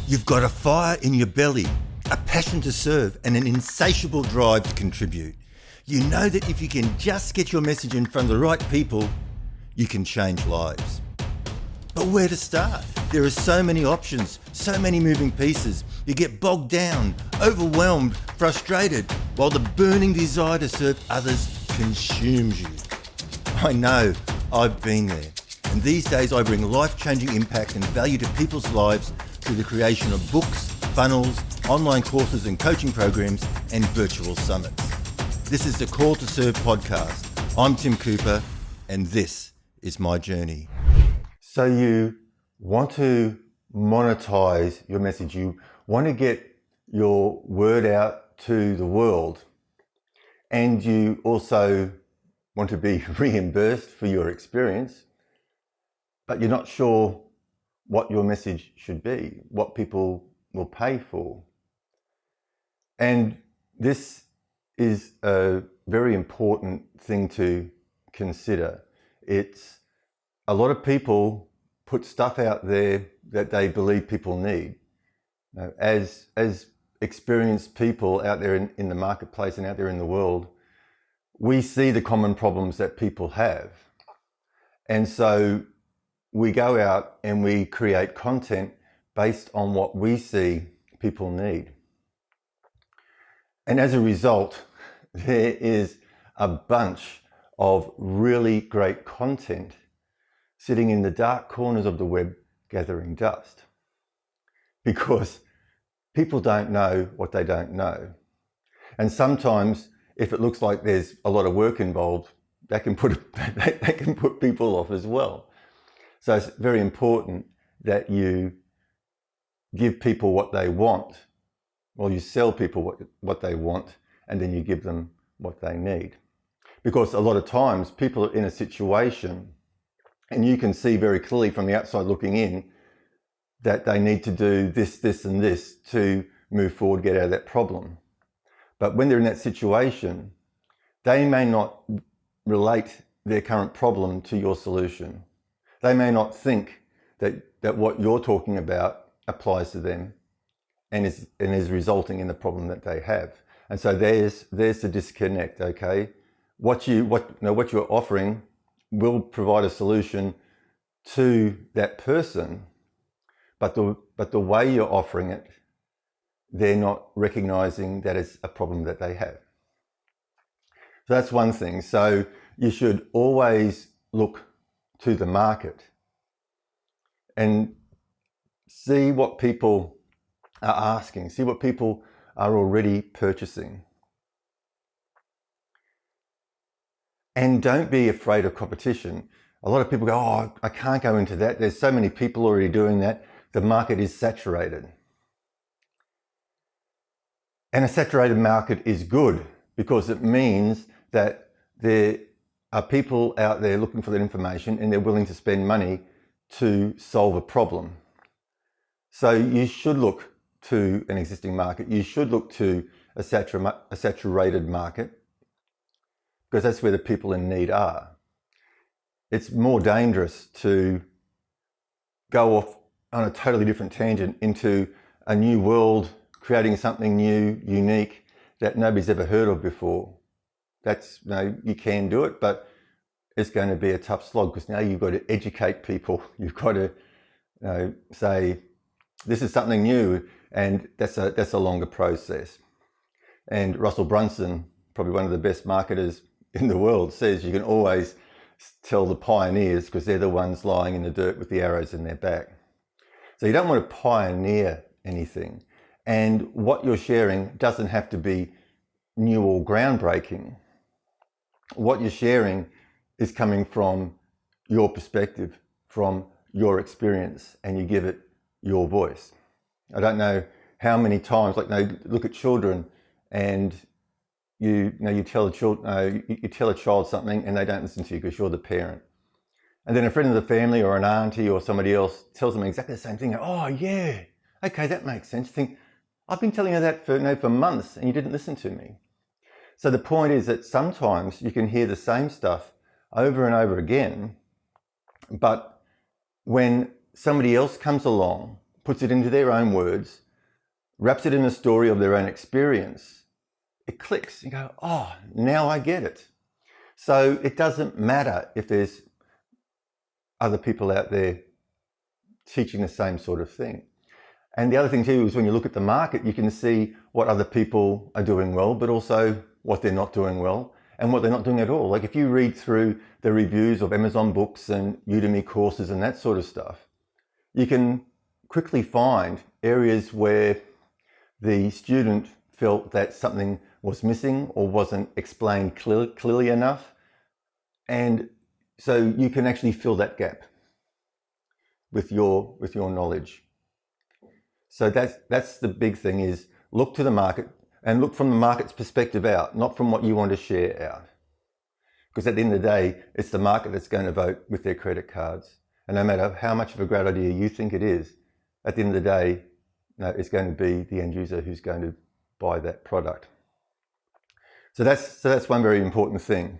You've got a fire in your belly, a passion to serve, and an insatiable drive to contribute. You know that if you can just get your message in front of the right people, you can change lives. But where to start? There are so many options, so many moving pieces. You get bogged down, overwhelmed, frustrated, while the burning desire to serve others consumes you. I know, I've been there. And these days I bring life-changing impact and value to people's lives through the creation of books, funnels, online courses and coaching programs, and virtual summits. This is the Call to Serve podcast. I'm Tim Cooper, and this is my journey. So you want to monetize your message. You want to get your word out to the world, and you also want to be reimbursed for your experience, but you're not sure what your message should be, what people will pay for. And this is a very important thing to consider. It's a lot of people put stuff out there that they believe people need. As experienced people out there in the marketplace and out there in the world, we see the common problems that people have. And so we go out and we create content based on what we see people need. And as a result, there is a bunch of really great content sitting in the dark corners of the web gathering dust, because people don't know what they don't know. And sometimes if it looks like there's a lot of work involved, that can put people off as well. So it's very important that you give people what they want, or you sell people what they want, and then you give them what they need. Because a lot of times people are in a situation, and you can see very clearly from the outside looking in that they need to do this, this, and this to move forward, get out of that problem. But when they're in that situation, they may not relate their current problem to your solution. They may not think that what you're talking about applies to them and is resulting in the problem that they have. And so there's the disconnect, okay? What you're offering will provide a solution to that person, but the way you're offering it, they're not recognizing that it's a problem that they have. So that's one thing. So you should always look to the market and see what people are asking, see what people are already purchasing. And don't be afraid of competition. A lot of people go, oh, I can't go into that. There's so many people already doing that. The market is saturated. And a saturated market is good because it means that there are people out there looking for that information and they're willing to spend money to solve a problem. So you should look to an existing market. You should look to a saturated market, because that's where the people in need are. It's more dangerous to go off on a totally different tangent into a new world, creating something new, unique, that nobody's ever heard of before. You can do it, but it's going to be a tough slog, because now you've got to educate people. You've got to say, this is something new, and that's a longer process. And Russell Brunson, probably one of the best marketers in the world, says you can always tell the pioneers, because they're the ones lying in the dirt with the arrows in their back. So you don't want to pioneer anything. And what you're sharing doesn't have to be new or groundbreaking. What you're sharing is coming from your perspective, from your experience, and you give it your voice. I don't know how many times, look at children, and you tell a child something and they don't listen to you because you're the parent. And then a friend of the family or an auntie or somebody else tells them exactly the same thing. Oh yeah, okay, that makes sense. You think, I've been telling you that for months and you didn't listen to me. So the point is that sometimes you can hear the same stuff over and over again, but when somebody else comes along puts it into their own words, wraps it in a story of their own experience, it clicks. You go, oh, now I get it. So it doesn't matter if there's other people out there teaching the same sort of thing. And the other thing too is when you look at the market, you can see what other people are doing well, but also what they're not doing well and what they're not doing at all. Like if you read through the reviews of Amazon books and Udemy courses and that sort of stuff, you can quickly find areas where the student felt that something was missing or wasn't explained clearly enough. And so you can actually fill that gap with your knowledge. So that's the big thing, is look to the market and look from the market's perspective out, not from what you want to share out. Because at the end of the day, it's the market that's going to vote with their credit cards. And no matter how much of a great idea you think it is, at the end of the day, it's going to be the end user who's going to buy that product. So that's one very important thing.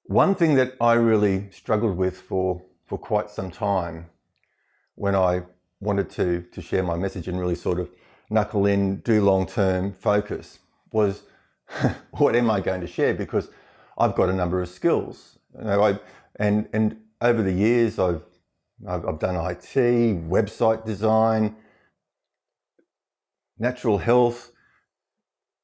One thing that I really struggled with for quite some time when I wanted to share my message and really sort of knuckle in, do long-term focus, was what am I going to share? Because I've got a number of skills. And over the years I've done IT, website design, natural health,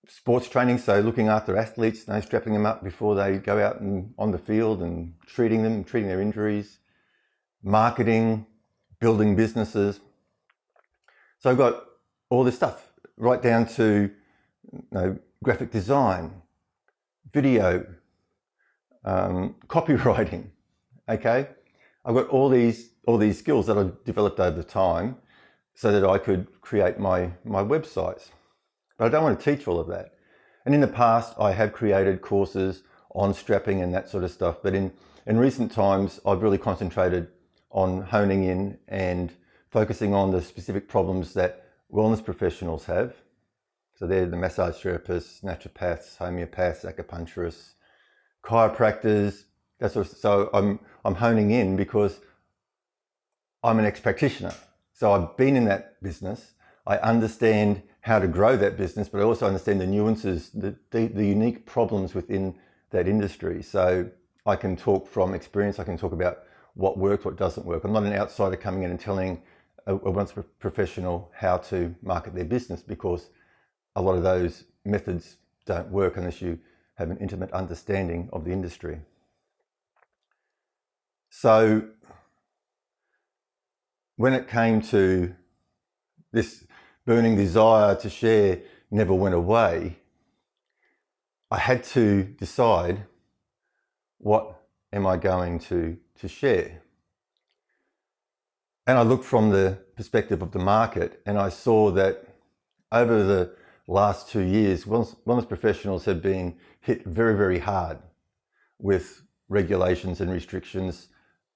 sports training, so looking after athletes, strapping them up before they go out and on the field and treating their injuries, marketing, building businesses. So I've got all this stuff, right down to graphic design, video, copywriting. Okay, I've got all these skills that I've developed over time so that I could create my websites. But I don't want to teach all of that. And in the past, I have created courses on strapping and that sort of stuff. But in recent times, I've really concentrated on honing in and focusing on the specific problems that wellness professionals have. So they're the massage therapists, naturopaths, homeopaths, acupuncturists, chiropractors, that sort of. So I'm honing in because I'm an ex-practitioner. So I've been in that business. I understand how to grow that business, but I also understand the nuances, the unique problems within that industry. So I can talk from experience. I can talk about what works, what doesn't work. I'm not an outsider coming in and telling a once professional how to market their business, because a lot of those methods don't work unless you have an intimate understanding of the industry. So when it came to this burning desire to share never went away, I had to decide, what am I going to share? And I looked from the perspective of the market, and I saw that over the last 2 years, wellness professionals have been hit very, very hard with regulations and restrictions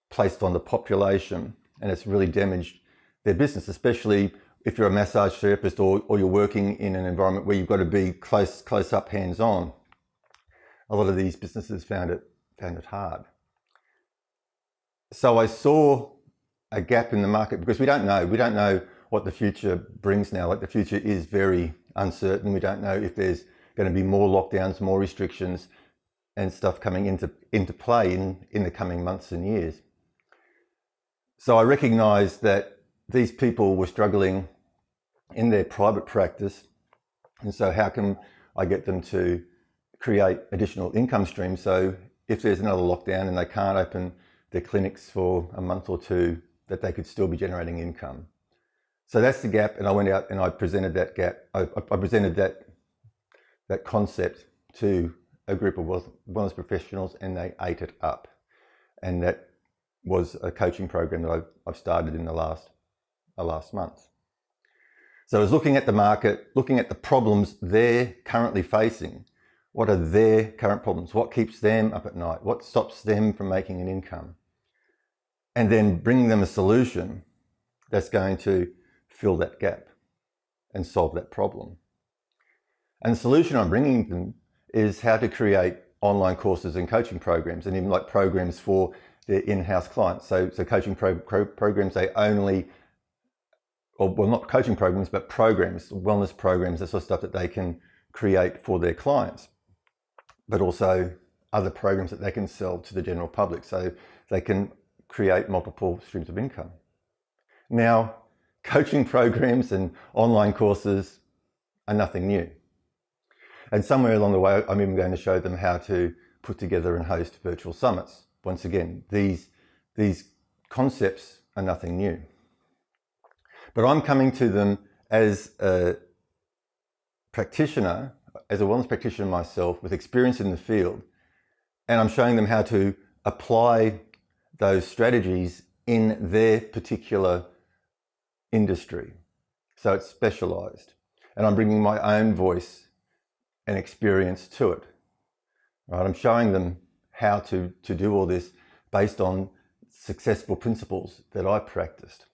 placed on the population, and it's really damaged their business, especially if you're a massage therapist or you're working in an environment where you've got to be close up, hands-on. A lot of these businesses found it hard. So I saw a gap in the market, because we don't know what the future brings now. Like, the future is very uncertain. We don't know if there's going to be more lockdowns, more restrictions and stuff coming into play in the coming months and years. So I recognized that these people were struggling in their private practice, and so how can I get them to create additional income streams? So if there's another lockdown and they can't open their clinics for a month or two, that they could still be generating income. So that's the gap, and I went out and I presented that gap. I presented that concept to a group of wellness professionals, and they ate it up. And that was a coaching program that I've started in the last month. So I was looking at the market, looking at the problems they're currently facing. What are their current problems? What keeps them up at night? What stops them from making an income? And then bringing them a solution that's going to fill that gap and solve that problem. And the solution I'm bringing them is how to create online courses and coaching programs, and even like programs for their in-house clients. So coaching programs, they only well, not coaching programs, but programs, wellness programs, that sort of stuff that they can create for their clients, but also other programs that they can sell to the general public, so they can create multiple streams of income. Now, coaching programs and online courses are nothing new. And somewhere along the way, I'm even going to show them how to put together and host virtual summits. Once again, these concepts are nothing new. But I'm coming to them as a practitioner, as a wellness practitioner myself, with experience in the field, and I'm showing them how to apply those strategies in their particular industry. So it's specialized. And I'm bringing my own voice and experience to it. Right? I'm showing them how to do all this based on successful principles that I practiced.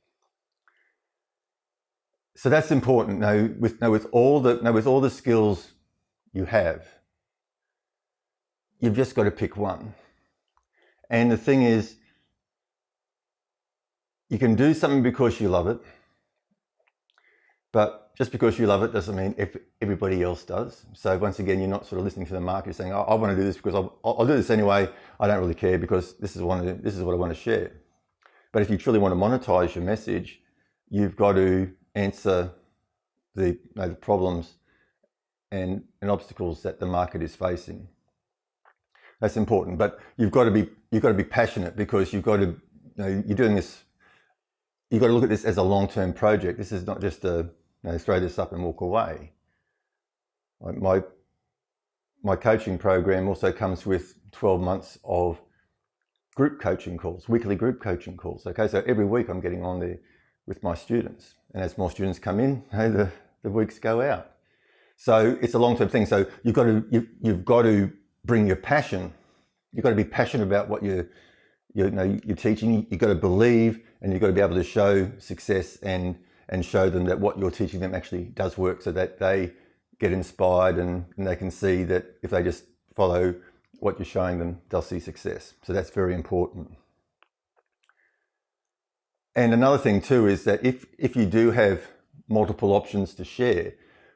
So that's important. Now, with all the skills you have, you've just got to pick one. And the thing is, you can do something because you love it, but just because you love it doesn't mean everybody else does. So once again, you're not sort of listening to the market, you're saying, I want to do this because I'll do this anyway. I don't really care because this is what I want to share. But if you truly want to monetize your message, you've got to answer the problems and obstacles that the market is facing. That's important, but you've got to be passionate, because you've got to, you're doing this. You've got to look at this as a long-term project. This is not just throw this up and walk away. Like my coaching program also comes with 12 months of group coaching calls, weekly group coaching calls. Okay, so every week I'm getting on there with my students, and as more students come in, the weeks go out. So it's a long-term thing. So you've got to bring your passion. You've got to be passionate about what you're teaching. You've got to believe, and you've got to be able to show success and show them that what you're teaching them actually does work, so that they get inspired and they can see that if they just follow what you're showing them, they'll see success. So that's very important. And another thing too is that if you do have multiple options to share,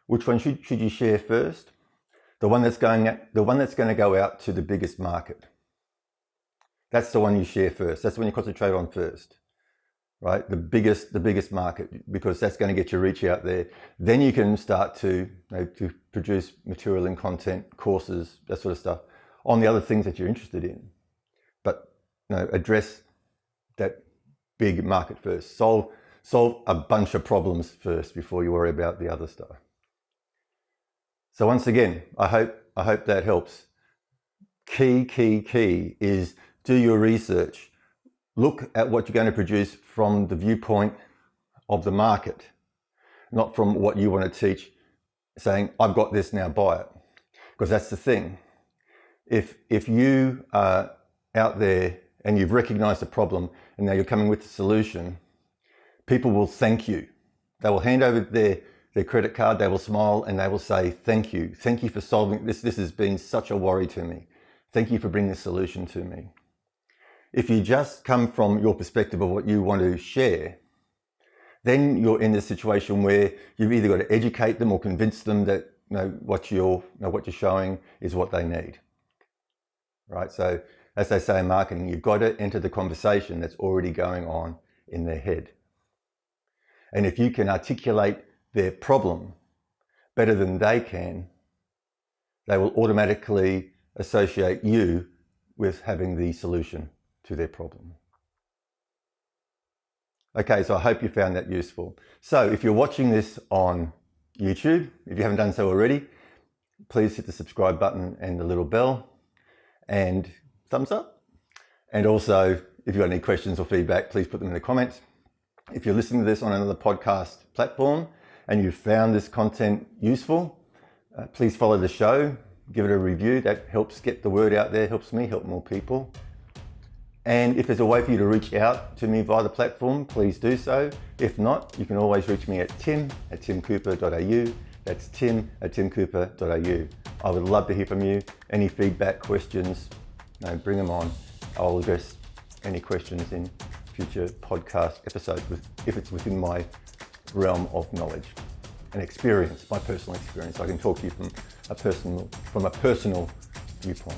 which one should you share first? The one that's going to go out to the biggest market. That's the one you share first. That's the one you concentrate on first, right? The biggest market, because that's going to get your reach out there. Then you can start to produce material and content, courses, that sort of stuff, on the other things that you're interested in. But address that big market first. Solve a bunch of problems first before you worry about the other stuff. So once again, I hope that helps. Key is do your research. Look at what you're going to produce from the viewpoint of the market, not from what you want to teach, saying, I've got this, now buy it. Because that's the thing. If you are out there and you've recognized a problem and now you're coming with a solution, people will thank you. They will hand over their credit card, they will smile, and they will say, thank you for solving this. This has been such a worry to me. Thank you for bringing the solution to me. If you just come from your perspective of what you want to share, then you're in this situation where you've either got to educate them or convince them that what you're showing is what they need. Right? So as they say in marketing, you've got to enter the conversation that's already going on in their head. And if you can articulate their problem better than they can, they will automatically associate you with having the solution to their problem. Okay, so I hope you found that useful. So if you're watching this on YouTube, if you haven't done so already, please hit the subscribe button and the little bell and thumbs up. And also, if you've got any questions or feedback, please put them in the comments. If you're listening to this on another podcast platform and you found this content useful, please follow the show, give it a review. That helps get the word out there, helps me help more people. And if there's a way for you to reach out to me via the platform, please do so. If not, you can always reach me at tim@timcooper.au. That's tim@timcooper.au. I would love to hear from you. Any feedback, questions, bring them on. I'll address any questions in future podcast episodes if it's within my realm of knowledge and experience, my personal experience. I can talk to you from a personal viewpoint.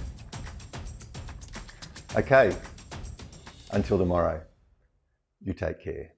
Okay, until tomorrow, you take care.